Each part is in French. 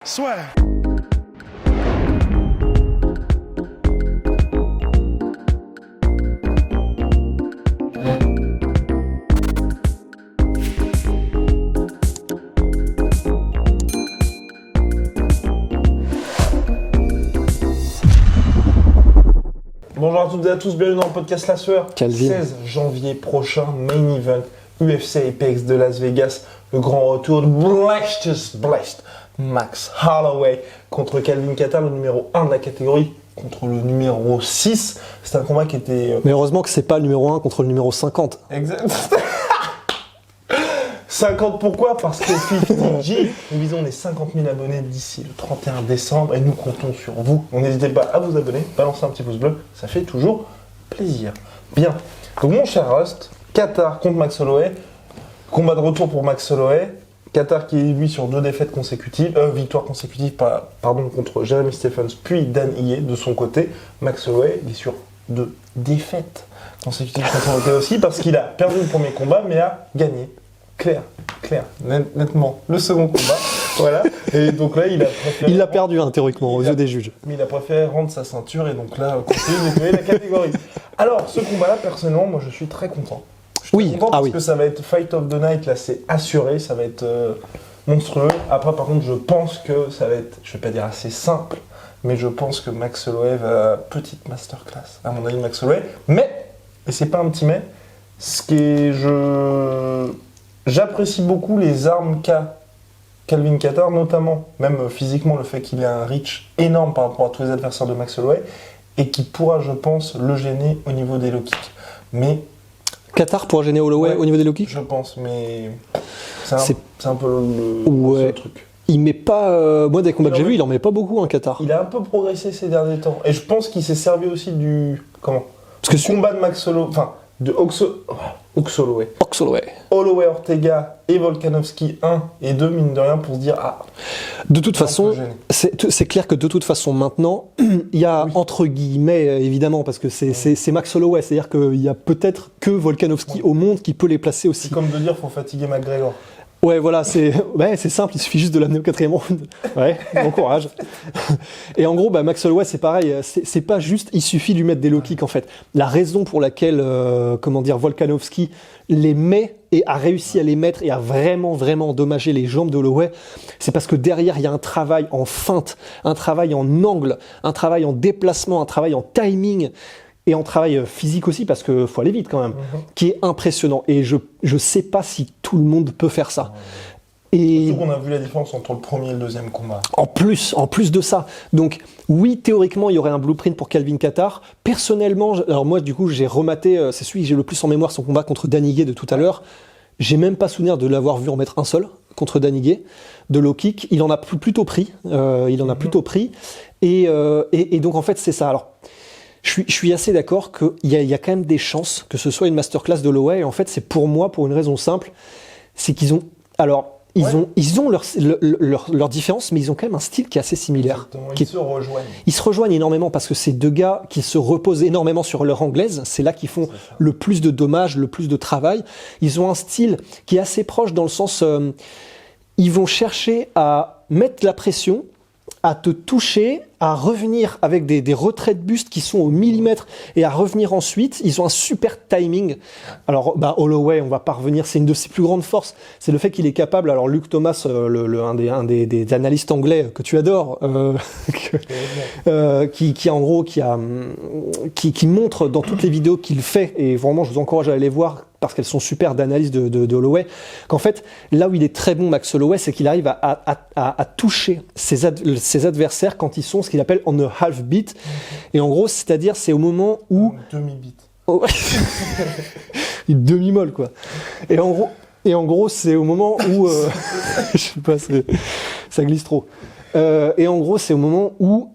Swear. Bonjour à toutes et à tous, bienvenue dans le podcast La Sueur. Calvin. 16 janvier prochain, main event, UFC Apex de Las Vegas, le grand retour de Blessed Max Holloway contre Calvin Kattar, le numéro 1 de la catégorie, contre le numéro 6. C'est un combat qui était... Mais heureusement que c'est pas le numéro 1 contre le numéro 50. Exact. 50 pourquoi? Parce que FIFTG, nous visons les 50 000 abonnés d'ici le 31 décembre et nous comptons sur vous. Donc n'hésitez pas à vous abonner, balancer un petit pouce bleu, ça fait toujours plaisir. Bien, donc mon cher Rust, Kattar contre Max Holloway, combat de retour pour Max Holloway. Kattar qui est lui sur 2 défaites consécutives, victoires consécutives contre Jeremy Stephens puis Dan Ige de son côté. Max Holloway il est sur 2 défaites consécutives contre son côté aussi parce qu'il a perdu le premier combat mais a gagné. Clair, nettement, le second combat, voilà. Et donc là, il a préféré... Il l'a perdu, théoriquement, aux yeux des juges. Mais il a préféré rendre sa ceinture et donc là, continuer de nettoyer la catégorie. Alors, ce combat-là, personnellement, moi, je suis très content. Je suis très content parce que ça va être Fight of the Night, là, c'est assuré, ça va être monstrueux. Après, par contre, je pense que ça va être, je vais pas dire assez simple, mais je pense que Max Holloway va... Petite masterclass, à mon avis, Max Holloway. Mais, et c'est pas un petit mais, ce qui est... J'apprécie beaucoup les armes qu'a Calvin Kattar, notamment, même physiquement, le fait qu'il ait un reach énorme par rapport à tous les adversaires de Max Holloway et qui pourra, je pense, le gêner au niveau des low kicks. Mais Kattar pourra gêner Holloway au niveau des low kicks? Je pense, mais c'est un peu le truc. Il met pas... moi, des combats que j'ai vus, il en met pas beaucoup, Kattar. Il a un peu progressé ces derniers temps. Et je pense qu'il s'est servi aussi du... Comment? Parce que combat de Max Holloway... Enfin, de Holloway. Holloway Ortega et Volkanovski 1 et 2, mine de rien, pour se dire de toute façon, c'est clair que de toute façon, maintenant, il y a entre guillemets, évidemment, parce que c'est Max Holloway, c'est-à-dire qu'il y a peut-être que Volkanovski au monde qui peut les placer aussi. C'est comme de dire qu'il faut fatiguer McGregor. Ouais, voilà, c'est simple, il suffit juste de l'amener au 4e round. Ouais, bon courage. Et en gros, Max Holloway, c'est pareil, c'est pas juste, il suffit de lui mettre des low kicks en fait. La raison pour laquelle, Volkanovski les met et a réussi à les mettre et a vraiment endommagé les jambes d'Holloway, c'est parce que derrière, il y a un travail en feinte, un travail en angle, un travail en déplacement, un travail en timing. Et en travail physique aussi, parce qu'il faut aller vite quand même, qui est impressionnant. Et je sais pas si tout le monde peut faire ça. Et surtout qu'on a vu la différence entre le premier et le deuxième combat. En plus de ça. Donc oui, théoriquement, il y aurait un blueprint pour Calvin Kattar. Personnellement, alors moi du coup, j'ai rematé, c'est celui que j'ai le plus en mémoire, son combat contre Dan Ige de tout à l'heure. J'ai même pas souvenir de l'avoir vu en mettre un seul contre Dan Ige de low kick. Il en a plutôt pris. Et donc en fait, c'est ça. Alors, je suis assez d'accord qu'il y a quand même des chances que ce soit une masterclass de Holloway. Et en fait, c'est pour moi, pour une raison simple, c'est qu'ils ont... Alors, ils ont leur différence, mais ils ont quand même un style qui est assez similaire. Ils se rejoignent. Ils se rejoignent énormément parce que c'est 2 gars qui se reposent énormément sur leur anglaise. C'est là qu'ils font le plus de dommages, le plus de travail. Ils ont un style qui est assez proche dans le sens... ils vont chercher à mettre la pression, à te toucher, à revenir avec des retraits de buste qui sont au millimètre et à revenir ensuite. Ils ont un super timing. Alors, Holloway, on va pas revenir, c'est une de ses plus grandes forces. C'est le fait qu'il est capable, alors Luke Thomas, un des analystes anglais que tu adores, qui montre dans toutes les vidéos qu'il fait, et vraiment je vous encourage à aller les voir, parce qu'elles sont super d'analyse de Holloway, qu'en fait, là où il est très bon, Max Holloway, c'est qu'il arrive à toucher ses adversaires quand ils sont ce qu'il appelle on a half beat. Et en gros, c'est-à-dire, c'est au moment où... Demi-beat. Oh, une demi-molle, quoi. Et en gros, c'est au moment où... je sais pas, ça glisse trop. Et en gros, c'est au moment où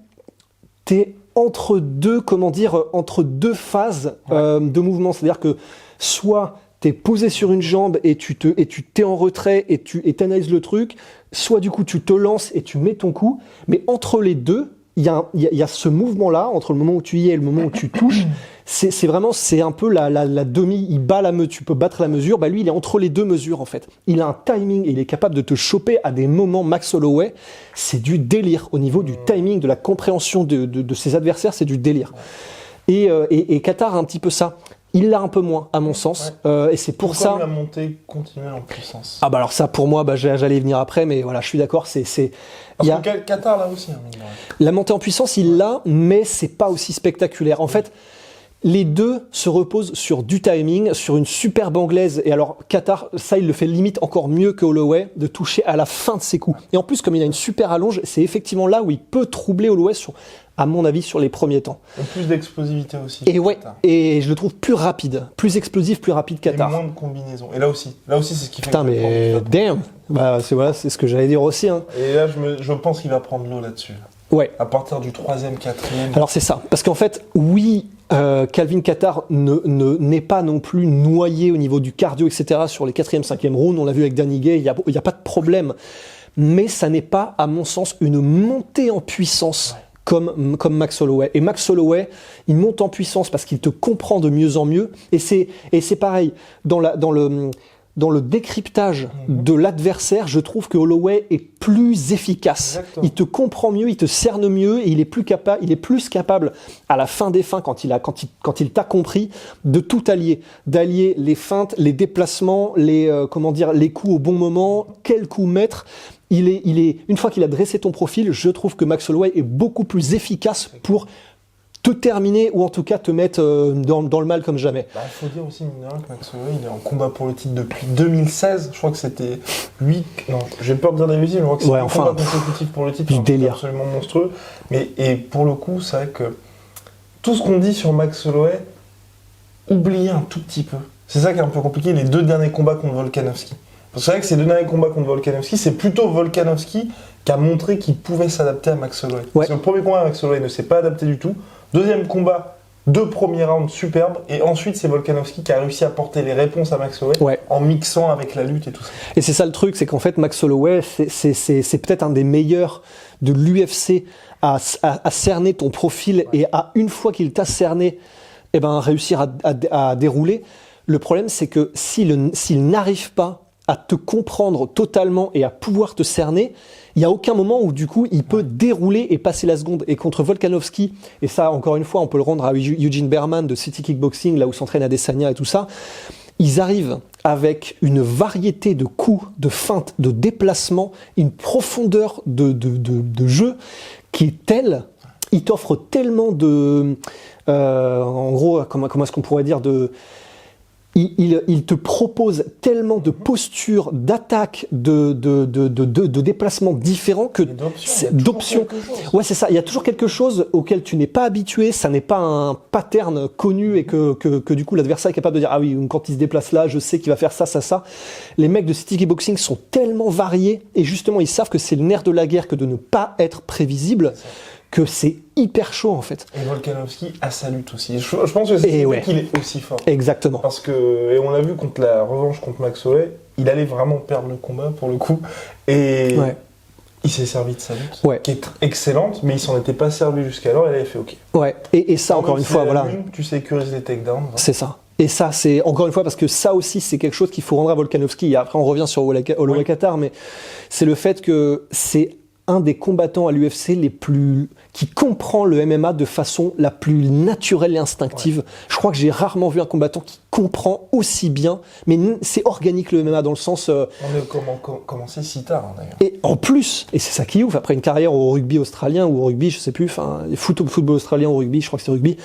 t'es entre deux phases de mouvement. C'est-à-dire que soit t'es posé sur une jambe et tu t'es en retrait et t'analyses le truc, soit du coup tu te lances et tu mets ton coup, mais entre les deux, il y a ce mouvement-là, entre le moment où tu y es et le moment où tu touches, c'est vraiment, c'est un peu la demi, il bat tu peux battre la mesure, lui il est entre les deux mesures en fait. Il a un timing et il est capable de te choper à des moments. Max Holloway, c'est du délire au niveau du timing, de la compréhension de ses adversaires, c'est du délire. Et Kattar a un petit peu ça. Il l'a un peu moins, à mon sens, et c'est pour ça. La montée continue en puissance. Ah alors ça, pour moi, j'allais y venir après, mais voilà, je suis d'accord. Parce que Kattar là aussi. La montée en puissance, il l'a, mais c'est pas aussi spectaculaire. En fait, les deux se reposent sur du timing, sur une superbe anglaise. Et alors, Kattar, ça, il le fait limite encore mieux que Holloway, de toucher à la fin de ses coups. Et en plus, comme il a une super allonge, c'est effectivement là où il peut troubler Holloway à mon avis, sur les premiers temps. Et plus d'explosivité aussi. Et je le trouve plus rapide, plus explosif, plus rapide Kattar. Et moins de combinaisons. Et là aussi, c'est ce qui fait. Putain, mais damn. C'est ce que j'allais dire aussi. Hein. Et là, je pense qu'il va prendre l'eau là-dessus. Ouais. À partir du 3e, 4e. Alors c'est ça, parce qu'en fait, oui, Calvin Kattar n'est pas non plus noyé au niveau du cardio, etc. sur les 4e, 5e rounds. On l'a vu avec Danny Gay, il y a pas de problème. Mais ça n'est pas, à mon sens, une montée en puissance. Comme Max Holloway. Et Max Holloway, il monte en puissance parce qu'il te comprend de mieux en mieux. Et c'est pareil, dans le décryptage de l'adversaire, je trouve que Holloway est plus efficace. Exactement. Il te comprend mieux, il te cerne mieux et il est plus capable à la fin des fins, quand il t'a compris, de tout allier. D'allier les feintes, les déplacements, les coups au bon moment, quel coup mettre. Une fois qu'il a dressé ton profil, je trouve que Max Holloway est beaucoup plus efficace pour te terminer ou en tout cas te mettre dans le mal comme jamais. Il faut dire aussi, mine de rien, que Max Holloway, il est en combat pour le titre depuis 2016. Je crois que c'était lui. Non, j'ai peur de dire des bêtises, mais je crois que c'est un combat consécutif pour le titre. C'est absolument monstrueux. Et pour le coup, c'est vrai que tout ce qu'on dit sur Max Holloway, oubliez un tout petit peu. C'est ça qui est un peu compliqué, les 2 derniers combats contre Volkanovski. C'est vrai que ces 2 derniers combats contre Volkanovski, c'est plutôt Volkanovski qui a montré qu'il pouvait s'adapter à Max Holloway. Parce que le premier combat, Max Holloway ne s'est pas adapté du tout. 2e combat, 2 premiers rounds superbes. Et ensuite, c'est Volkanovski qui a réussi à apporter les réponses à Max Holloway en mixant avec la lutte et tout ça. Et c'est ça le truc, c'est qu'en fait, Max Holloway, c'est peut-être un des meilleurs de l'UFC à cerner ton profil et à, une fois qu'il t'a cerné, réussir à dérouler. Le problème, c'est que s'il n'arrive pas à te comprendre totalement et à pouvoir te cerner, il n'y a aucun moment où du coup il peut dérouler et passer la seconde. Et contre Volkanovski, et ça encore une fois on peut le rendre à Eugene Berman de City Kickboxing, là où s'entraîne Adesanya et tout ça, ils arrivent avec une variété de coups, de feintes, de déplacements, une profondeur de jeu qui est telle, ils t'offrent tellement de... en gros, comment est-ce qu'on pourrait dire il te propose tellement de postures, d'attaques, de déplacements différents que d'options. Ouais, c'est ça. Il y a toujours quelque chose auquel tu n'es pas habitué. Ça n'est pas un pattern connu et que du coup l'adversaire est capable de dire ah oui, quand il se déplace là, je sais qu'il va faire ça, ça, ça. Les mecs de City Kickboxing sont tellement variés et justement ils savent que c'est le nerf de la guerre que de ne pas être prévisible. Que c'est hyper chaud en fait. Et Volkanovski a sa lutte aussi. Je pense que c'est qu'il est aussi fort. Exactement. Parce que, et on l'a vu contre la revanche contre Max Holloway, il allait vraiment perdre le combat pour le coup. Et il s'est servi de sa lutte, qui est excellente, mais il s'en était pas servi jusqu'alors et il avait fait OK. Ouais, et ça encore une fois, voilà. Tu sécurises les takedowns. C'est ça. Et ça, c'est encore une fois parce que ça aussi, c'est quelque chose qu'il faut rendre à Volkanovski. Et après, on revient sur Holloway Kattar, mais c'est le fait que c'est un des combattants à l'UFC qui comprend le MMA de façon la plus naturelle et instinctive. Je crois que j'ai rarement vu un combattant qui comprend aussi bien, mais c'est organique le MMA dans le sens... On a commencé si tard d'ailleurs. Et en plus, et c'est ça qui est ouf, après une carrière au rugby australien ou au rugby, je sais plus, football australien ou rugby, je crois que c'est rugby.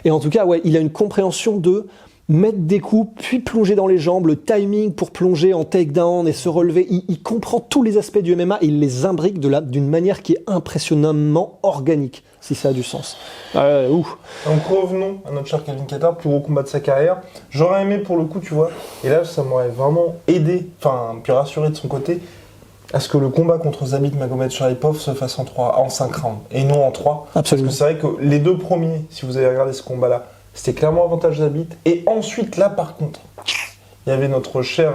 Et en tout cas, il a une compréhension de mettre des coups, puis plonger dans les jambes, le timing pour plonger en takedown et se relever. Il comprend tous les aspects du MMA et il les imbrique d'une manière qui est impressionnamment organique, si ça a du sens. Donc revenons à notre cher Calvin Kattar, plus gros combat de sa carrière. J'aurais aimé pour le coup, tu vois, et là ça m'aurait vraiment aidé, puis rassuré de son côté, à ce que le combat contre Zabit Magomedsharipov se fasse en 5 rounds et non en 3. Absolument. Parce que c'est vrai que les 2 premiers, si vous avez regardé ce combat-là, c'était clairement avantage Zabit. Et ensuite, là, par contre, il y avait notre cher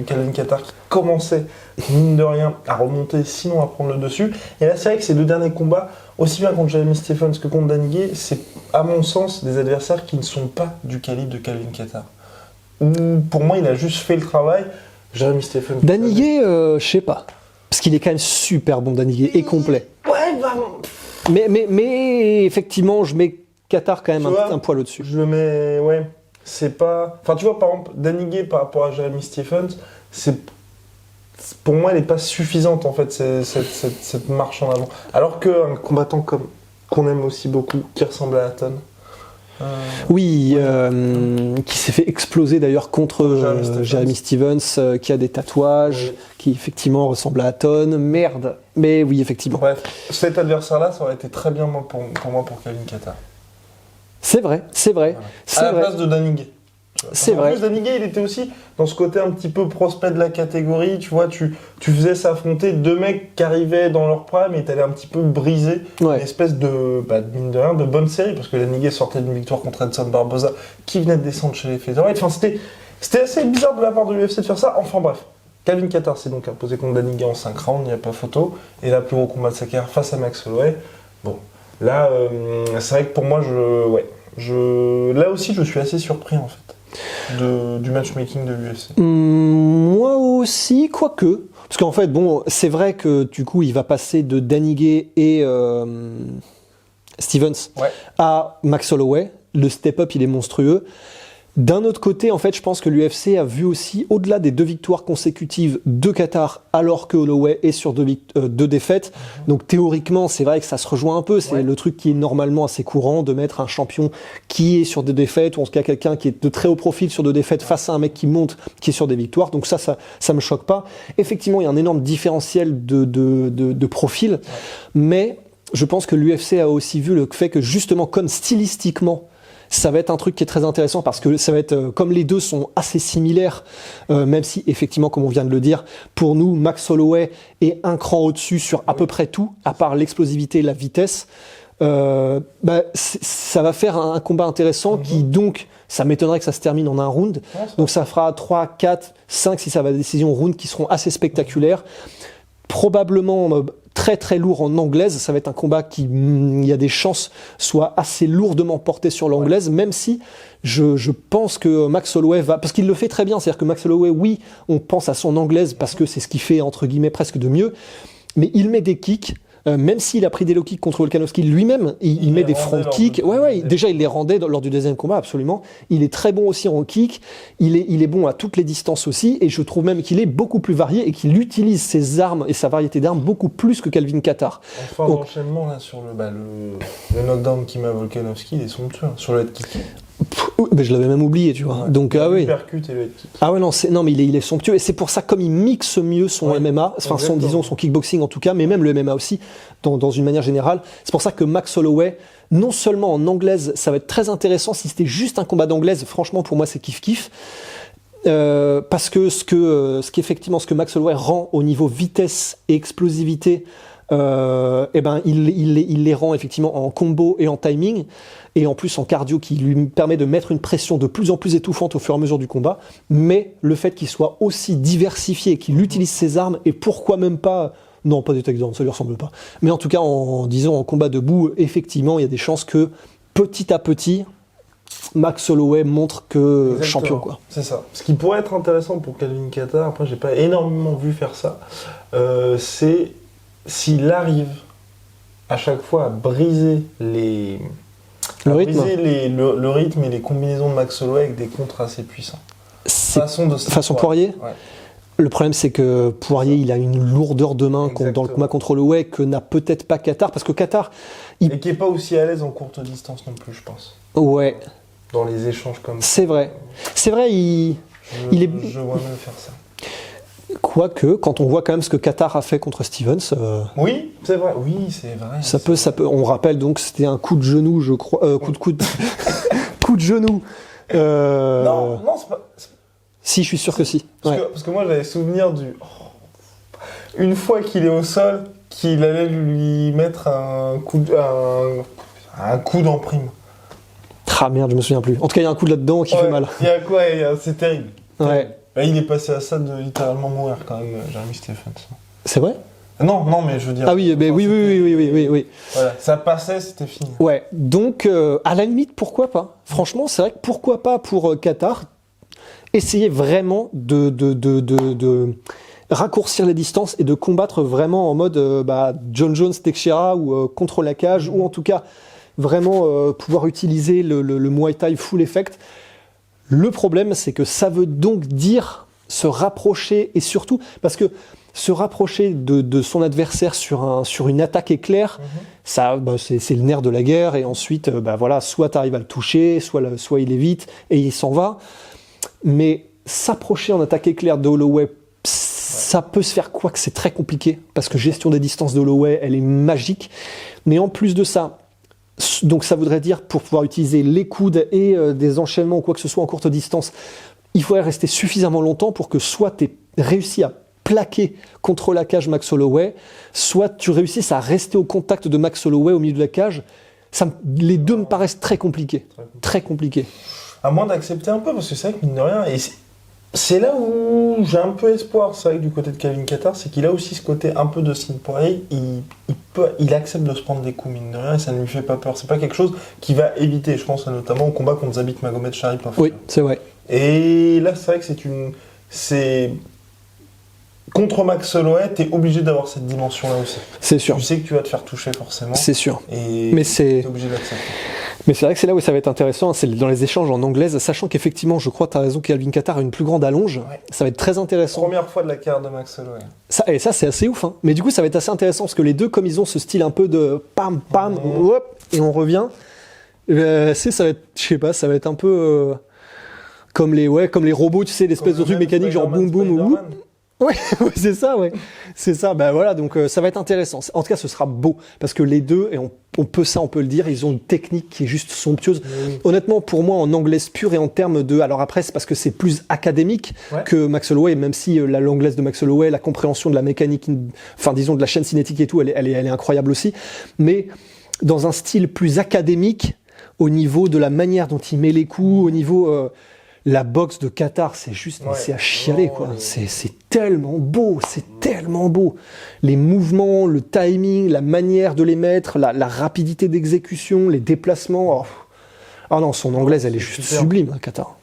Calvin Kattar qui commençait, mine de rien, à remonter, sinon à prendre le dessus. Et là, c'est vrai que ces 2 derniers combats, aussi bien contre Jeremy Stephens que contre Dan Ige, c'est, à mon sens, des adversaires qui ne sont pas du calibre de Calvin Kattar. Pour moi, il a juste fait le travail. Jeremy Stephens... Dan Ige, je sais pas. Parce qu'il est quand même super bon, Dan Ige, et complet. Ouais, bah... Mais effectivement, je mets Kattar quand même un poil au-dessus. Je le mets, ouais, c'est pas... Enfin, tu vois, par exemple, Dan Ige par rapport à Jeremy Stephens, pour moi, elle n'est pas suffisante, en fait, cette marche en avant. Alors qu'un combattant qu'on aime aussi beaucoup, qui ressemble à Hatton... Oui, qui s'est fait exploser d'ailleurs contre Jeremy Stephens, qui a des tatouages, qui effectivement ressemble à Hatton. Merde. Mais oui, effectivement. Bref, cet adversaire-là, ça aurait été très bien pour moi pour Calvin Kattar. C'est vrai. Voilà. À la place de Dan Ige. C'est vrai. En plus, Dan Ige, il était aussi dans ce côté un petit peu prospect de la catégorie. Tu vois, tu faisais s'affronter 2 mecs qui arrivaient dans leur prime et t'allais un petit peu briser une espèce de, mine de rien, de bonne série. Parce que Dan Ige sortait d'une victoire contre Edson Barboza qui venait de descendre chez les featherweight. Enfin, c'était assez bizarre de la part de l'UFC de faire ça. Enfin bref, Calvin Kattar s'est donc imposé contre Dan Ige en 5 rounds, il n'y a pas photo. Et là, plus gros combat de sa carrière face à Max Holloway. Bon, là, c'est vrai que pour moi, là aussi, je suis assez surpris en fait. Du matchmaking de l'UFC. Moi aussi, quoique. Parce qu'en fait, bon, c'est vrai que du coup, il va passer de Dan Ige et Stephens à Max Holloway. Le step-up, il est monstrueux. D'un autre côté, en fait, je pense que l'UFC a vu aussi, au-delà des 2 victoires consécutives de Kattar, alors que Holloway est sur 2 défaites. Donc théoriquement, c'est vrai que ça se rejoint un peu. C'est le truc qui est normalement assez courant, de mettre un champion qui est sur 2 défaites, ou en tout cas quelqu'un qui est de très haut profil sur 2 défaites, face à un mec qui monte, qui est sur des victoires. Donc ça me choque pas. Effectivement, il y a un énorme différentiel de profil. Mais je pense que l'UFC a aussi vu le fait que justement, comme stylistiquement, ça va être un truc qui est très intéressant parce que ça va être, comme les deux sont assez similaires, même si effectivement, comme on vient de le dire, pour nous, Max Holloway est un cran au-dessus sur à peu près tout, à part l'explosivité et la vitesse. Ça va faire un combat intéressant qui donc, ça m'étonnerait que ça se termine en un round. Donc ça fera 3, 4, 5 si ça va à décision round qui seront assez spectaculaires. Probablement très très lourd en anglaise, ça va être un combat qui, il y a des chances, soit assez lourdement porté sur l'anglaise, même si je pense que Max Holloway va, parce qu'il le fait très bien, c'est-à-dire que Max Holloway, oui, on pense à son anglaise parce que c'est ce qu'il fait entre guillemets presque de mieux, mais il met des kicks, même s'il a pris des low kicks contre Volkanovski lui-même, il met des front kicks. Déjà il les rendait lors du 2e combat, absolument. Il est très bon aussi en kick, il est bon à toutes les distances aussi, et je trouve même qu'il est beaucoup plus varié et qu'il utilise ses armes et sa variété d'armes beaucoup plus que Calvin Kattar. Enfin, l'enchaînement là sur le knockdown qui met Volkanovski, il est somptueux, sur le head kick. Je l'avais même oublié, tu vois. Donc, et le head kick. Ah ouais, non, mais il est somptueux. Et c'est pour ça, comme il mixe mieux son MMA, enfin, son kickboxing en tout cas, mais même le MMA aussi, dans une manière générale, c'est pour ça que Max Holloway, non seulement en anglaise, ça va être très intéressant. Si c'était juste un combat d'anglaise, franchement, pour moi, c'est kiff-kiff. Parce que ce que Max Holloway rend au niveau vitesse et explosivité, il les rend effectivement en combo et en timing, et en plus en cardio qui lui permet de mettre une pression de plus en plus étouffante au fur et à mesure du combat. Mais le fait qu'il soit aussi diversifié, qu'il utilise ses armes, et pourquoi même pas, non pas des takedowns, ça lui ressemble pas, mais en tout cas en combat debout, effectivement il y a des chances que petit à petit Max Holloway montre que champion, quoi. C'est ça. Ce qui pourrait être intéressant pour Calvin Kattar, après j'ai pas énormément vu faire ça, c'est s'il arrive à chaque fois à briser le rythme et les combinaisons de Max Holloway avec des contres assez puissants. Façon Poirier. Ouais. Le problème, c'est que Poirier, il a une lourdeur de main dans le combat contre Holloway que n'a peut-être pas Kattar, parce que Kattar... Et qui n'est pas aussi à l'aise en courte distance non plus, je pense. Ouais. Dans les échanges comme ça. C'est vrai. Je vois même faire ça. Quoique, quand on voit quand même ce que Kattar a fait contre Stephens... Oui, c'est vrai. Ça peut. On rappelle donc, c'était un coup de genou, je crois... coup de genou. Non, c'est pas... Si, je suis sûr que si. Parce que moi, j'avais souvenir une fois qu'il est au sol, qu'il allait lui mettre un coup d'emprime. Ah merde, je me souviens plus. En tout cas, il y a un coup là-dedans qui fait mal. Il y a quoi, c'est terrible. Ouais. Bah, il est passé à ça de littéralement mourir quand même, Jeremy Stephens. C'est vrai? Non, mais je veux dire. Ah oui, enfin, oui. Voilà, ça passait, c'était fini. Ouais, donc à la limite, pourquoi pas? Franchement, c'est vrai que pourquoi pas pour Qatar essayer vraiment de raccourcir les distances et de combattre vraiment en mode John Jones, Teixeira ou contre la cage, ou en tout cas vraiment pouvoir utiliser le Muay Thai full effect. Le problème, c'est que ça veut donc dire se rapprocher, et surtout, parce que se rapprocher de son adversaire sur une attaque éclair, ça, c'est le nerf de la guerre, et ensuite, soit tu arrives à le toucher, soit il évite, et il s'en va. Mais s'approcher en attaque éclair de Holloway, ça peut se faire, quoique c'est très compliqué, parce que gestion des distances de Holloway, elle est magique. Mais en plus de ça, donc ça voudrait dire, pour pouvoir utiliser les coudes et des enchaînements ou quoi que ce soit en courte distance, il faudrait rester suffisamment longtemps pour que soit tu aies réussi à plaquer contre la cage Max Holloway, soit tu réussisses à rester au contact de Max Holloway au milieu de la cage. Les deux me paraissent très compliqués. Très compliqués. À moins d'accepter un peu, parce que c'est vrai que mine de rien, et c'est là où j'ai un peu espoir, c'est vrai que du côté de Calvin Kattar, c'est qu'il a aussi ce côté un peu de signe poirier, il accepte de se prendre des coups, mine de rien, et ça ne lui fait pas peur. C'est pas quelque chose qu'il va éviter, je pense notamment au combat contre Zabit Magomedsharipov. Oui, c'est vrai. Et là, c'est vrai que c'est contre Max Holloway, t'es obligé d'avoir cette dimension-là aussi. C'est sûr. Tu sais que tu vas te faire toucher forcément. C'est sûr. Et mais t'es obligé d'accepter. Mais c'est vrai que c'est là où ça va être intéressant, c'est dans les échanges en anglaise, sachant qu'effectivement, je crois, tu as raison, Calvin Kattar a une plus grande allonge. Ouais. Ça va être très intéressant. Première fois de la carrière de Max Holloway. Et ça, c'est assez ouf. Hein. Mais du coup, ça va être assez intéressant, parce que les deux, comme ils ont ce style un peu de pam, pam, hop, et on revient, ça va être, je sais pas, ça va être un peu comme les robots, tu sais, l'espèce de truc mécanique, genre boum, boum, boum. Ouais, c'est ça, ouais. C'est ça, voilà, donc ça va être intéressant. En tout cas, ce sera beau, parce que les deux, et on peut le dire, ils ont une technique qui est juste somptueuse. Oui. Honnêtement, pour moi, en anglaise pure et en termes de... Alors après, c'est parce que c'est plus académique que Max Holloway, même si l'anglaise de Max Holloway, la compréhension de la mécanique, enfin disons de la chaîne cinétique et tout, elle est incroyable aussi. Mais dans un style plus académique, au niveau de la manière dont il met les coups, au niveau... la boxe de Kattar, c'est juste, c'est à chialer, quoi. C'est tellement beau, c'est tellement beau. Les mouvements, le timing, la manière de les mettre, la rapidité d'exécution, les déplacements. Ah non, son anglaise, elle est juste sublime, hein, Kattar.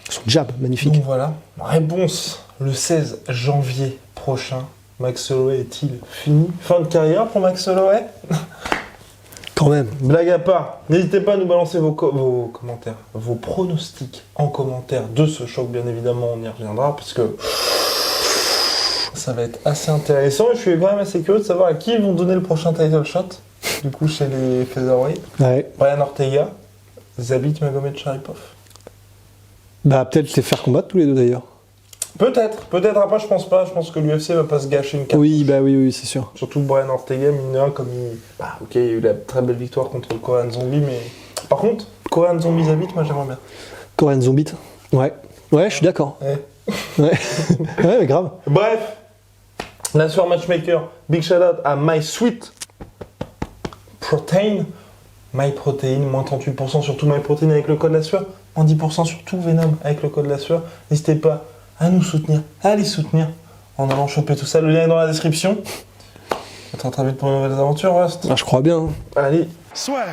Son jab, magnifique. Donc voilà, réponse le 16 janvier prochain. Max Holloway est-il fini? Fin de carrière pour Max Holloway? Quand même. Blague à part, n'hésitez pas à nous balancer vos commentaires, vos pronostics en commentaire de ce choc, bien évidemment, on y reviendra, parce que ça va être assez intéressant, et je suis quand même assez curieux de savoir à qui ils vont donner le prochain title shot, du coup, chez les featherweight. Ouais. Brian Ortega, Zabit Magomedsharipov. Peut-être les faire combattre tous les deux, d'ailleurs. Peut-être après je pense pas, je pense que l'UFC va pas se gâcher une carte. Oui, oui, c'est sûr. Surtout Brian Ortega, mine de rien, comme il y a eu la très belle victoire contre le Korean Zombie, mais par contre, Korean Zombie Zabit, moi j'aimerais bien. Korean Zombie, ouais, je suis d'accord. Ouais, mais grave. Bref, la soirée matchmaker, big shout out à My Sweet Protein, My Protein, moins 38% sur tout My Protein avec le code la sueur, moins 10% sur tout Venom avec le code la sueur. N'hésitez pas à nous soutenir, à les soutenir en allant choper tout ça. Le lien est dans la description. On se retrouve très vite pour une nouvelle aventure, Rust. Je crois bien. Allez. Soit.